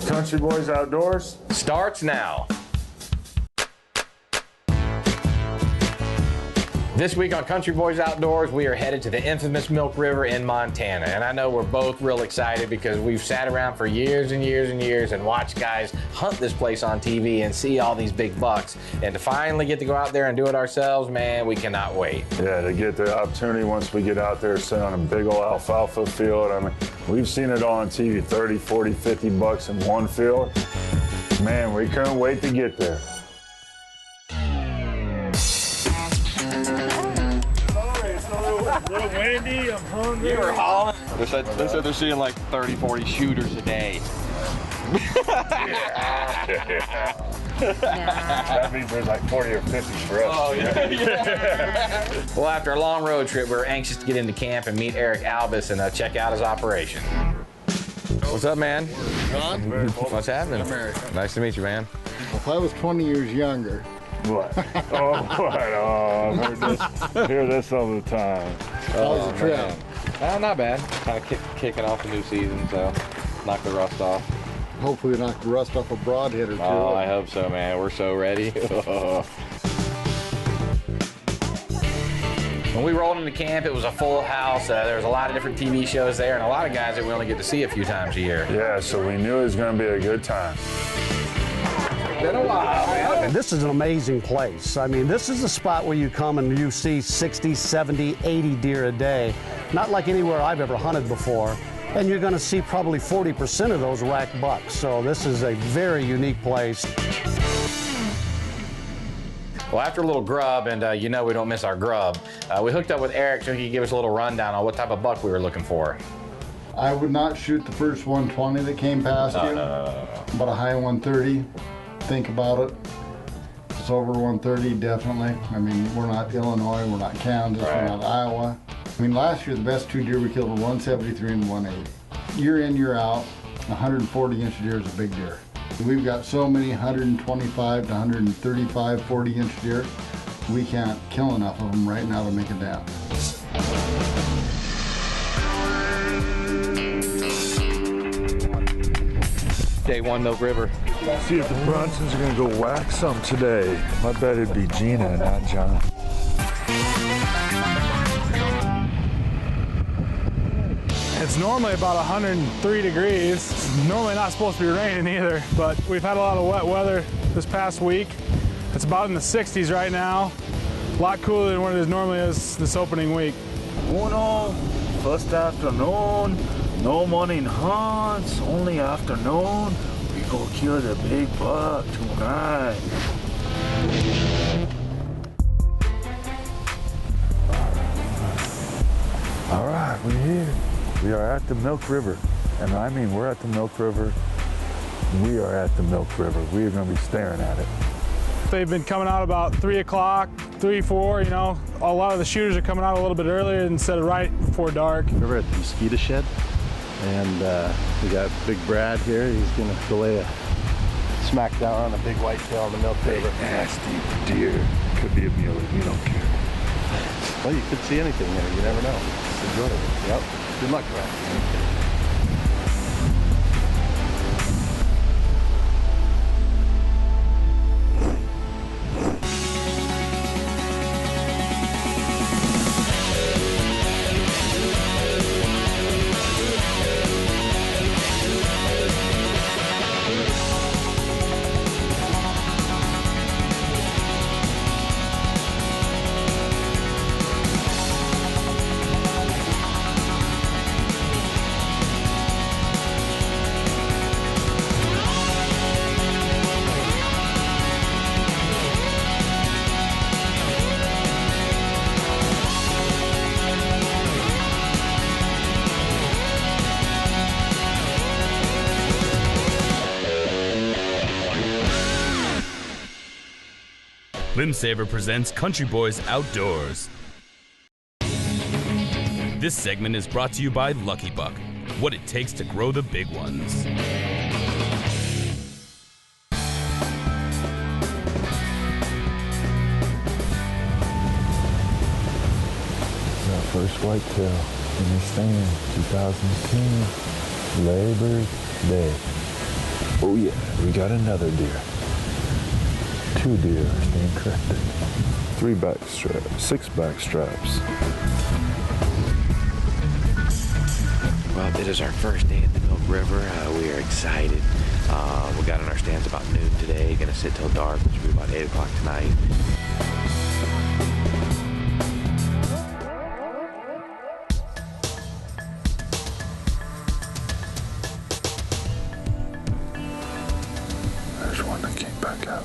Country Boys Outdoors starts now. This week on Country Boys Outdoors, we are headed to the infamous Milk River in Montana. And I know we're both real excited because we've sat around for years and years and years and watched guys hunt this place on TV and see all these big bucks. And to finally get to go out there and do it ourselves, man, we cannot wait. Yeah, to get the opportunity once we get out there, sit on a big old alfalfa field. I mean, we've seen it all on TV, 30, 40, 50 bucks in one field. Man, we couldn't wait to get there. A little windy, I'm hungry. You were hauling. They said they're seeing like 30, 40 shooters a day. That means there's like 40 or 50 for us. Oh, yeah. Well, after a long road trip, we're anxious to get into camp and meet Eric Albus and check out his operation. What's up, man? Jon? What's happening? America. Nice to meet you, man. If I was 20 years younger. What? Oh, what? Oh, I hear this all the time. How was the trip? Not bad. Kind of kicking off the new season, so knock the rust off. Hopefully knock the rust off a broadhead or two. Oh, I hope so, man. We're so ready. When we rolled into camp, it was a full house. There was a lot of different TV shows there and a lot of guys that we only get to see a few times a year. Yeah, so we knew it was going to be a good time. Been a while, man. This is an amazing place. I mean, this is a spot where you come and you see 60, 70, 80 deer a day. Not like anywhere I've ever hunted before. And you're going to see probably 40% of those rack bucks. So this is a very unique place. Well, after a little grub, and you know we don't miss our grub, we hooked up with Eric so he could give us a little rundown on what type of buck we were looking for. I would not shoot the first 120 that came past you, but a high 130. Think about it. If it's over 130, definitely. I mean, we're not Illinois, we're not Kansas, we're not Iowa. I mean, last year the best two deer we killed were 173 and 180. Year in, year out, 140-inch deer is a big deer. We've got so many 125 to 135, 40-inch deer, we can't kill enough of them right now to make a dent. Day one, Milk River. See if the Brunsons are going to go whack some today. I bet it'd be Gina, not John. It's normally about 103 degrees. It's normally not supposed to be raining either, but we've had a lot of wet weather this past week. It's about in the 60s right now. A lot cooler than what it normally is this opening week. Uno, first afternoon, no morning hunts, only afternoon. We go kill the big buck tonight. All right, we're here. We are at the Milk River. And I mean, we're at the Milk River. We are at the Milk River. We are going to be staring at it. They've been coming out about 3 o'clock, 3, 4, you know. A lot of the shooters are coming out a little bit earlier instead of right before dark. We're at the mosquito shed, and we got Big Brad here. He's going to go lay a smack down on a big whitetail on the Milk River. Nasty deer. Could be a muley. We don't care. Well, you could see anything there. You never know. It's enjoyable. Yep. Good luck, Brad. Limb Saver presents Country Boys Outdoors. This segment is brought to you by Lucky Buck, what it takes to grow the big ones. Our first whitetail in the stand, 2010, Labor Day. Oh yeah, we got another deer. 2 deer, stand corrected. 3 back straps, 6 back straps. Well, it is our first day at the Milk River. We are excited. We got in our stands about noon today. Gonna sit till dark, which will be about 8 o'clock tonight. There's one that came back out.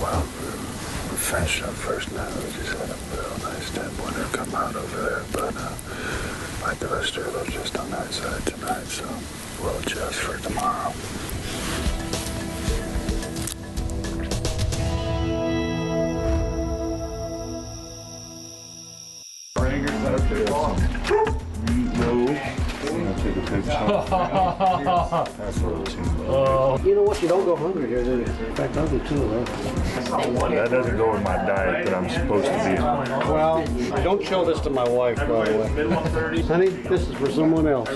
Well, we're finishing up first now. We just had a real nice tempo when they come out over there, but like the rest of it, they're just on that side tonight, so we'll adjust for tomorrow. You know what? You don't go hungry here, do you? In fact, I do too, though. That doesn't go with my diet that I'm supposed to be on. Well, don't show this to my wife, by the way. Honey, this is for someone else.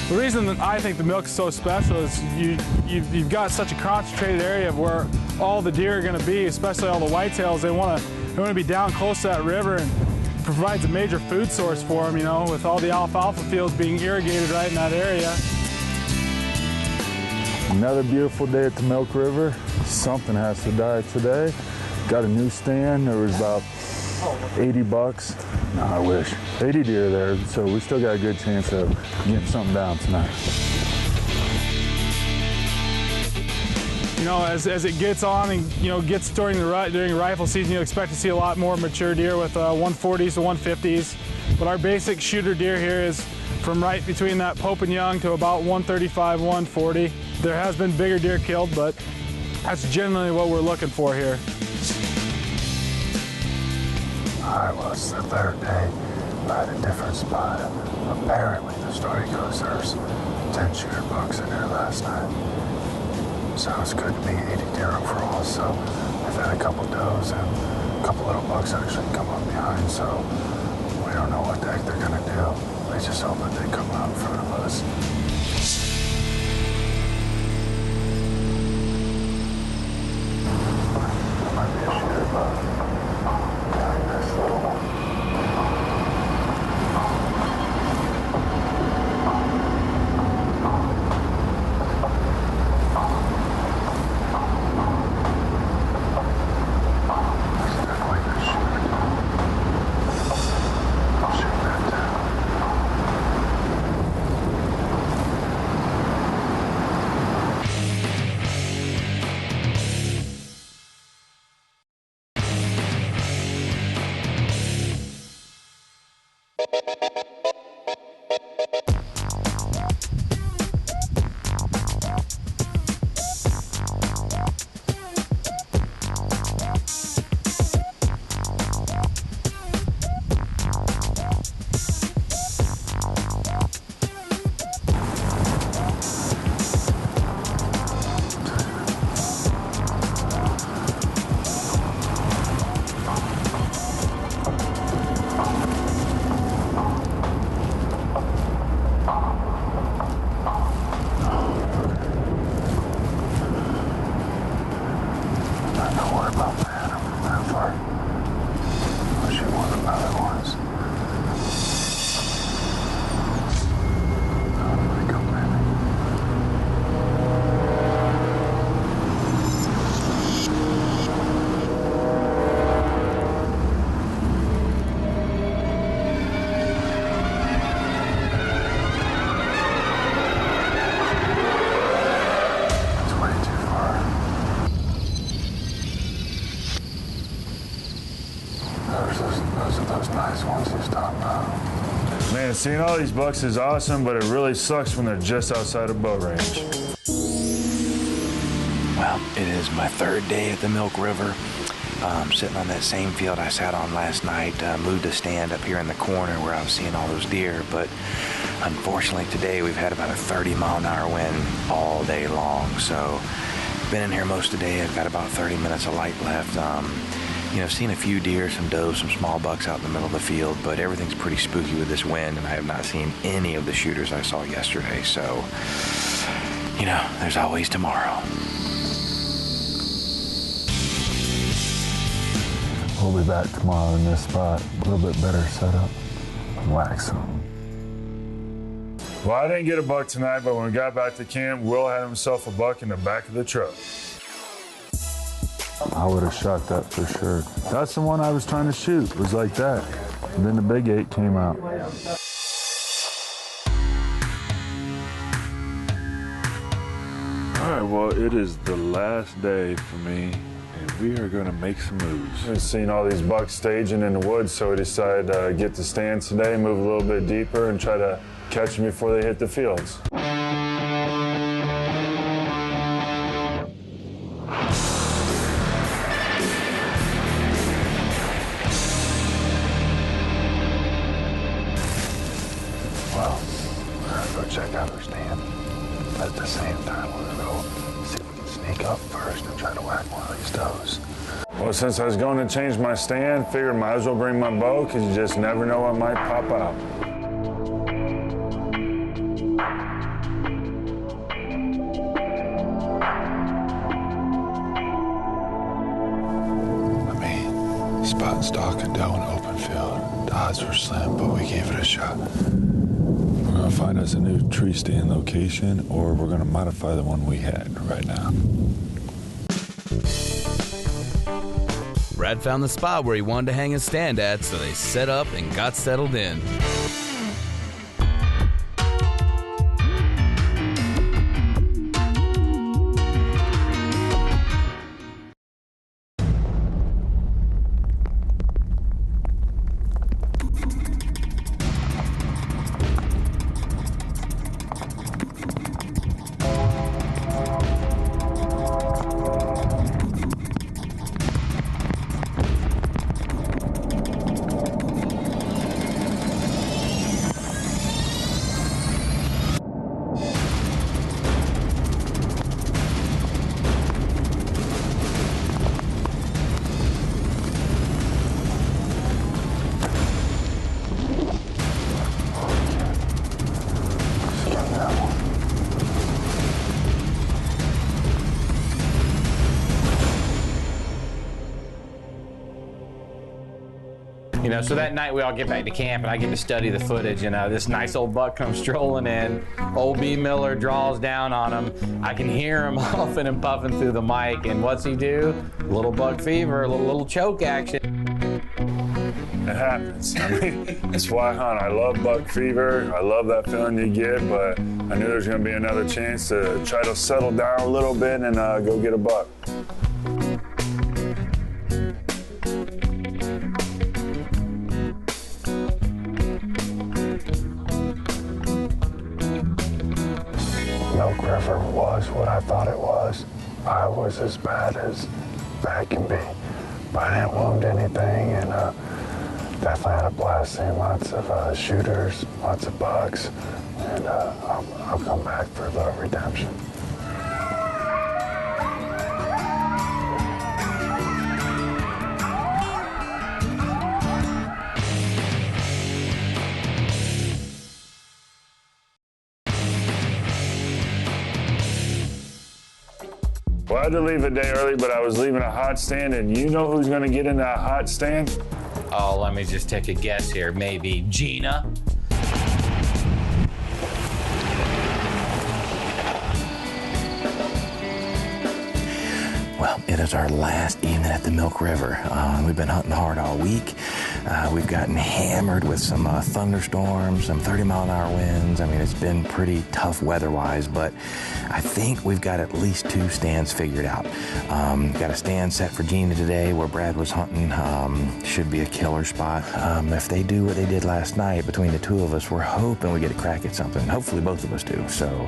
The reason that I think the milk is so special is you've got such a concentrated area of where all the deer are going to be, especially all the whitetails. They want to be down close to that river, and provides a major food source for them, you know, with all the alfalfa fields being irrigated right in that area. Another beautiful day at the Milk River. Something has to die today. Got a new stand. There was about 80 bucks. No, I wish. 80 deer there, so we still got a good chance of getting something down tonight. You know, as it gets on and, you know, gets during rifle season, you'll expect to see a lot more mature deer with 140s to 150s. But our basic shooter deer here is from right between that Pope and Young to about 135, 140. There has been bigger deer killed, but that's generally what we're looking for here. All right, well, it's the 3rd day. We're at a different spot. Apparently, the story goes there's 10 shooter bucks in there last night. Sounds good to me, 80 deer overall, so we've had a couple does and a couple little bucks actually come up behind, so we don't know what the heck they're gonna do. We just hope that they come out in front of us. Might be a shooter buck. Nice little one. Man, seeing all these bucks is awesome, but it really sucks when they're just outside of bow range. Well, it is my 3rd day at the Milk River. sitting on that same field I sat on last night. Moved a stand up here in the corner where I was seeing all those deer, but unfortunately today we've had about a 30-mile-an-hour wind all day long. So been in here most of the day. I've got about 30 minutes of light left. You know, seen a few deer, some does, some small bucks out in the middle of the field, but everything's pretty spooky with this wind, and I have not seen any of the shooters I saw yesterday. So, you know, there's always tomorrow. We'll be back tomorrow in this spot, a little bit better setup. Wax them. Well, I didn't get a buck tonight, but when we got back to camp, Will had himself a buck in the back of the truck. I would have shot that for sure. That's the one I was trying to shoot. It was like that. And then the big 8 came out. All right, well, it is the last day for me, and we are going to make some moves. We've seen all these bucks staging in the woods, so we decided to get the stands today, move a little bit deeper, and try to catch them before they hit the fields. Well, we're going to go check out our stand. But at the same time, we're going to go see if we can sneak up first and try to whack one of these does. Well, since I was going to change my stand, figured might as well bring my bow, because you just never know what might pop out. Spot and stalk and doe in open field. The odds were slim, but we gave it a shot. We're gonna find us a new tree stand location, or we're gonna modify the one we had right now. Brad found the spot where he wanted to hang his stand at, so they set up and got settled in. You know, so that night we all get back to camp and I get to study the footage, and this nice old buck comes strolling in. Old B. Miller draws down on him. I can hear him huffing and puffing through the mic, and what's he do? Little buck fever, a little choke action. It happens. I mean, that's why I hunt. I love buck fever. I love that feeling you get, but I knew there was going to be another chance to try to settle down a little bit and go get a buck. Milk River was what I thought it was. I was as bad as bad can be. But I didn't wound anything, and definitely had a blast seeing lots of shooters, lots of bucks, and I'll come back for the redemption. Well, I had to leave a day early, but I was leaving a hot stand, and you know who's going to get in that hot stand? Oh, let me just take a guess here. Maybe Gina? Well, it is our last evening at the Milk River. We've been hunting hard all week. We've gotten hammered with some thunderstorms, some 30-mile-an-hour winds. I mean, it's been pretty tough weather-wise, but I think we've got at least 2 stands figured out. Got a stand set for Gina today where Brad was hunting. Should be a killer spot. If they do what they did last night, between the 2 of us, we're hoping we get a crack at something. Hopefully both of us do. So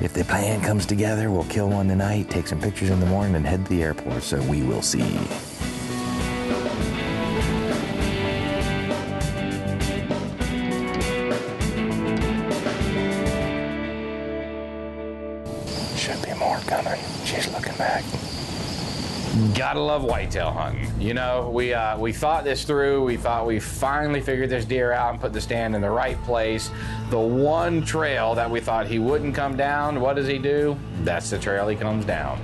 if the plan comes together, we'll kill one tonight, take some pictures in the morning, and head to the airport. So we will see. more coming. She's looking back. Gotta love whitetail hunting. You know, we thought this through. We thought we finally figured this deer out and put the stand in the right place. The one trail that we thought he wouldn't come down, what does he do? That's the trail he comes down.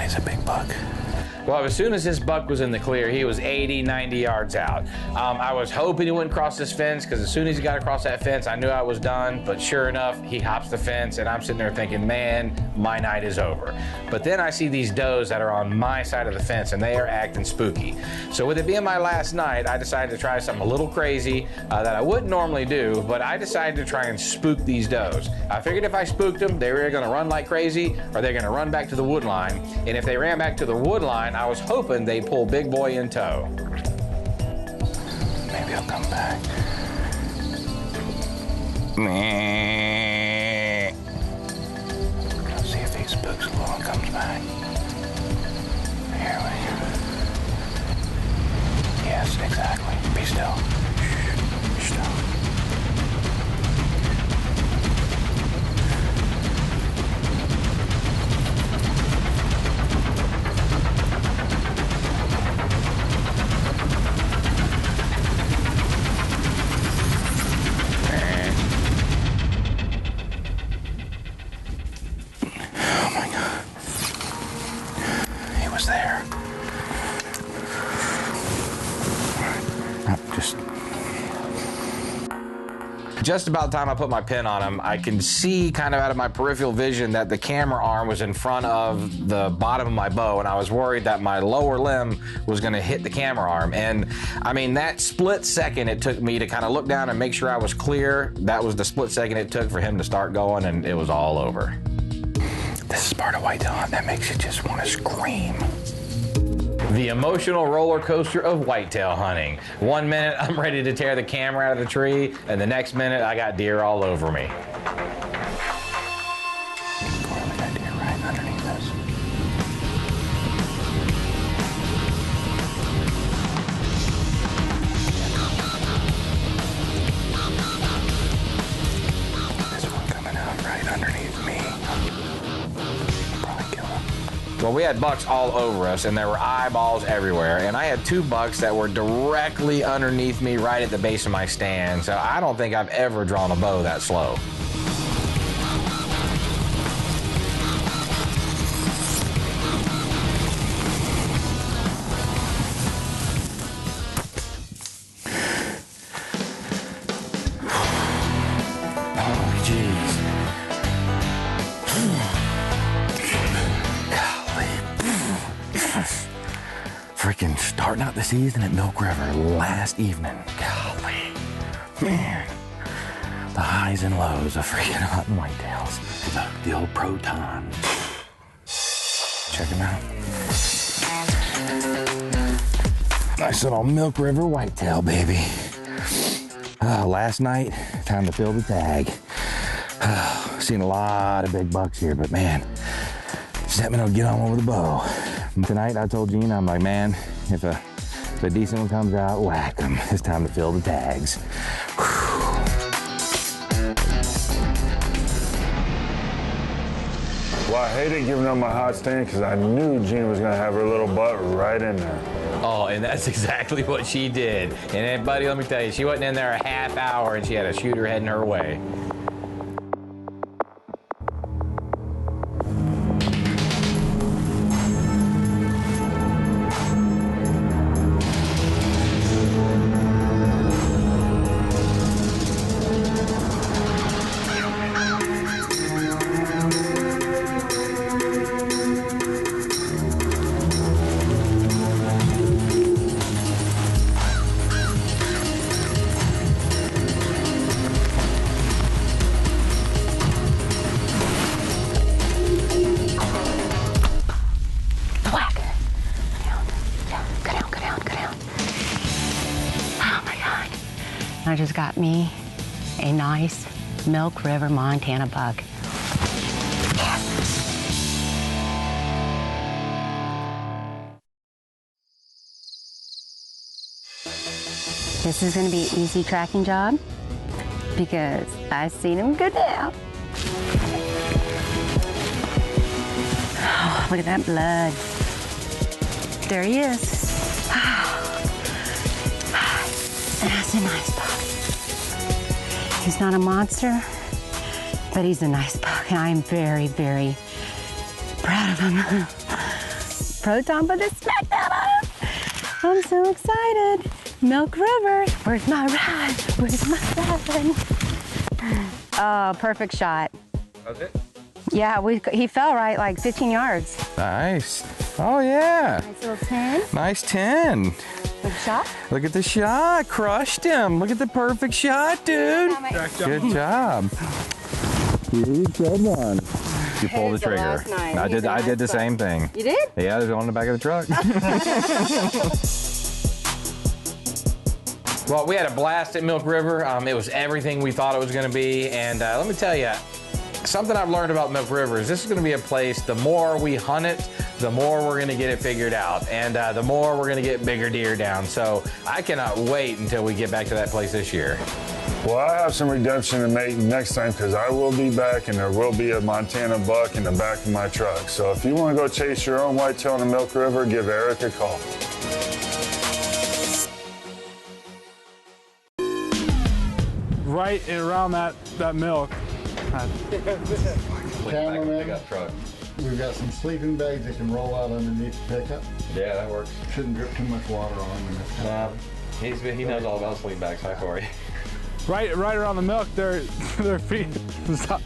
He's a big buck. Well, as soon as this buck was in the clear, he was 80, 90 yards out. I was hoping he wouldn't cross this fence, because as soon as he got across that fence, I knew I was done. But sure enough, he hops the fence, and I'm sitting there thinking, man, my night is over. But then I see these does that are on my side of the fence, and they are acting spooky. So with it being my last night, I decided to try something a little crazy that I wouldn't normally do, but I decided to try and spook these does. I figured if I spooked them, they were either going to run like crazy, or they're going to run back to the wood line. And if they ran back to the wood line, I was hoping they'd pull Big Boy in tow. Maybe he'll come back. Meh. Let's see if he spooks a little and comes back. Here we go. Yes, exactly. Be still. Shh. Still. There. Just about the time I put my pin on him, I can see kind of out of my peripheral vision that the camera arm was in front of the bottom of my bow, and I was worried that my lower limb was going to hit the camera arm. And I mean, that split second it took me to kind of look down and make sure I was clear, that was the split second it took for him to start going, and it was all over. This is part of whitetail hunt that makes you just want to scream. The emotional roller coaster of whitetail hunting. 1 minute I'm ready to tear the camera out of the tree, and the next minute I got deer all over me. We got deer right underneath us. This one coming out right underneath me. Probably kill him. Well, we had bucks all over us, and there were eyeballs everywhere, and I had 2 bucks that were directly underneath me right at the base of my stand, so I don't think I've ever drawn a bow that slow. Oh, jeez. Freaking starting out the season at Milk River last evening. Golly. Man. The highs and lows of freaking hunting whitetails. The old Proton. Check him out. Nice little Milk River whitetail, baby. Last night, time to fill the tag. Seen a lot of big bucks here, but man, just let me know, get on over the bow. Tonight I told Gene, I'm like, man, if a decent one comes out, whack them. It's time to fill the tags. Well, I hated giving up my hot stand because I knew Gene was gonna have her little butt right in there. Oh, and that's exactly what she did. And then, buddy, let me tell you, she wasn't in there a half hour and she had a shooter heading her way. just got me a nice Milk River, Montana buck. This is going to be an easy tracking job because I've seen him go down. Oh, look at that blood. There he is. That's a nice buck. He's not a monster, but he's a nice buck, and I am very, very proud of him. Proton put the smack down on him. I'm so excited. Milk River, where's my ride? Where's my ride? Oh, perfect shot. Was it? Yeah, he fell right like 15 yards. Nice. Oh, yeah. Nice little 10. Nice 10. Good shot. Look at the shot. Crushed him. Look at the perfect shot, dude. Good job. Good one. You pulled the trigger. I did the same thing. You did? Yeah, there's one in the back of the truck. Well, we had a blast at Milk River. It was everything we thought it was going to be. And let me tell you, something I've learned about Milk River is this is going to be a place, the more we hunt it, the more we're going to get it figured out. And the more we're going to get bigger deer down. So I cannot wait until we get back to that place this year. Well, I have some redemption to make next time because I will be back and there will be a Montana buck in the back of my truck. So if you want to go chase your own whitetail in the Milk River, give Eric a call. Right around that milk. Cameraman, we've got some sleeping bags that can roll out underneath the pickup. Yeah, that works. Shouldn't drip too much water on them. He knows all about sleeping bags. Hi, Corey. Right around the milk, their feet. Stop.